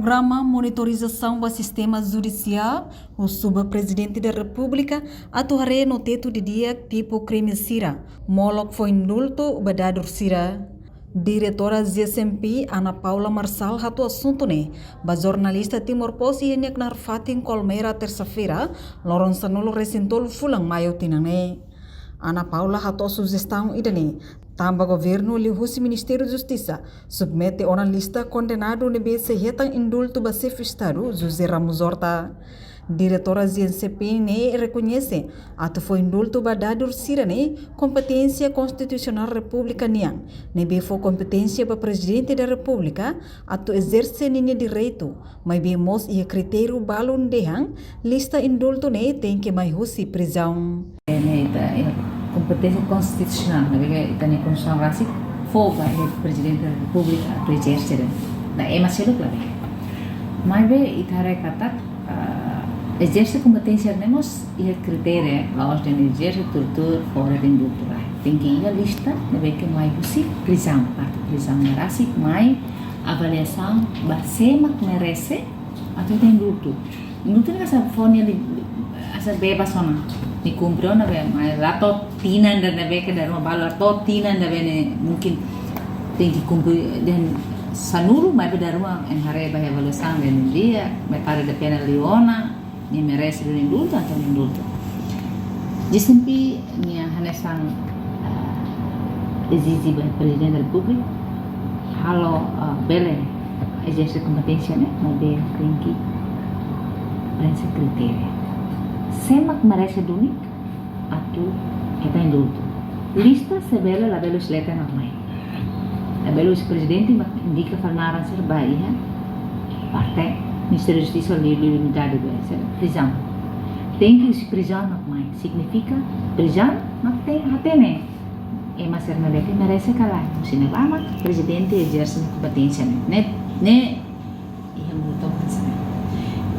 Programa Monitorização do Sistema Judicial, o subpresidente da República atuará no teto de dia tipo crime Sira, Moloch foi indulto badador Sira. Diretora ZSMP Ana Paula Marçal rato assunto ne, ba jornalista Timor Pos e henyak narfatin Colmeira terça-feira, loron sanolo resintolo fulang mayo tinane. Ana Paula rato sugestão idane, tamba governo lihusi Ministério da Justiça, submete ona lista condenado nebe sehetan indulto ba chefe Estado, José Ramos Horta. Diretora ZNCP ne reconhece atu foi indulto badador Sira ne competência constitucional República niang nebe foi competência para presidente da República atu exerce nini direito mas be mos ia critério balun dehang lista indulto ne tem que mais husi prisão competência constitucional nebe ita ne Constituição Básica folga e presidente da República atu exerce na ema selo clave mas be itare katak exerce competência nemos e critério laos de exerce tutur fora de indulto tem que ir a lista nebe que mais husi prisão parte prisão merasi mais avaliação basema merece atau tem indulto indulto ni asa fone ali asa bebas ona ni cumpriu na be mas lato tina dan nebe que dar uma bala lato tina nebe ne mungkin tem que cumprir dan sanuru mas dar uma enhare ba avaliação dan dia metade da pena leona ni merece do indulto atau indulto. Jisimpi ni hanesang exige ba presidente da República halo bele exerce competência né mas be tem que preencher critério. Semak merece do unik atau kita indulto. Lista sebela la belo seleta normal. La belo presidente indica farnaran serbai ha parte Ministério da Justiça limitado de prisão. Tem que prisão não mais significa prisão não tem até né. É mas ser na que merece calar. Se não vai presidente exerce competência né ia muito pensar.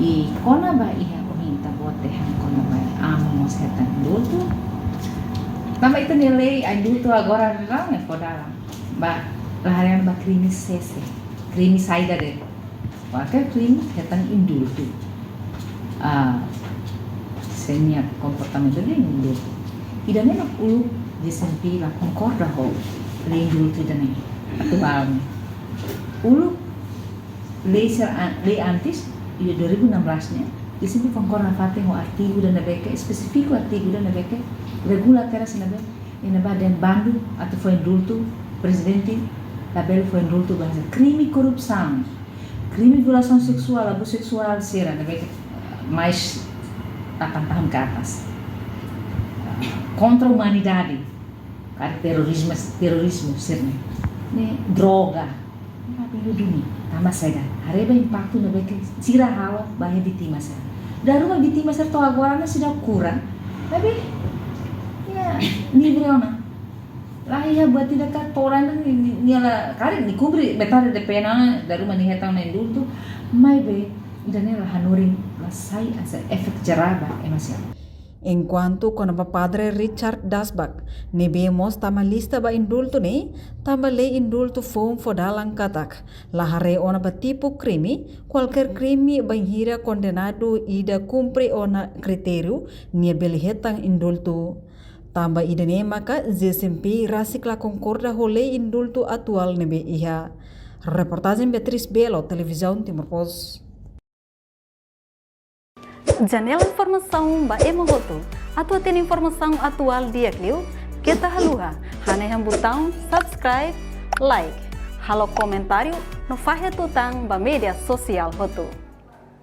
E quando vai ia comenta bote quando vai amo setan dulu. Também itu nilai adulto agora não é foda. Ba laharian ba crime cesse. Crime saída de Maka crime hetang indulto. Seniat comportamento de indulto. Ida ne nak ulu JSMP la concorda ho indulto ida ne. Atual. Ulu lei antes ida 2016 nya JSMP concorda fate ho artigo da nabeke específico artigo da nabeke regula terra sinabe ina baden bandu atau foi indulto presidente tabel foi indulto bahasa crime corrupção. Crime violação sexual, abuso sexual, será mais 8 tahun ke atas. Contra a humanidade, terorismo, serna. Droga, apa itu dunia? Tambah saya hareba impacto na beke sira hawa bahaya vítima ser. Daruma vítima ser to agora na sudah kurang. Tapi ya livre ona. Lah ya buat tidak katoran ni ala kari ni kubri metade de pena daru manihetang na indulto mai be danela hanurin lasai asa efek jaraba emasya. Enquanto con o padre Richard Dasbach ne vemos tama lista ba indulto ne tama le indulto fom fodalang katak lahare ona ba tipo crime qualquer crime banhira condenado ida cumpre ona critério ne belhetang indulto. Tambah idene maka ZSMP rasikla concorda rolê indulto atual nebe iha. Reportagem Beatriz Belo, Televisão Timor Pos. Janela informação ba emohoto. Atua tem informação atual dia kliu. Kita haluha. Hane yang botão subscribe, like. Halo comentário no fahe tutang ba media sosial hotu.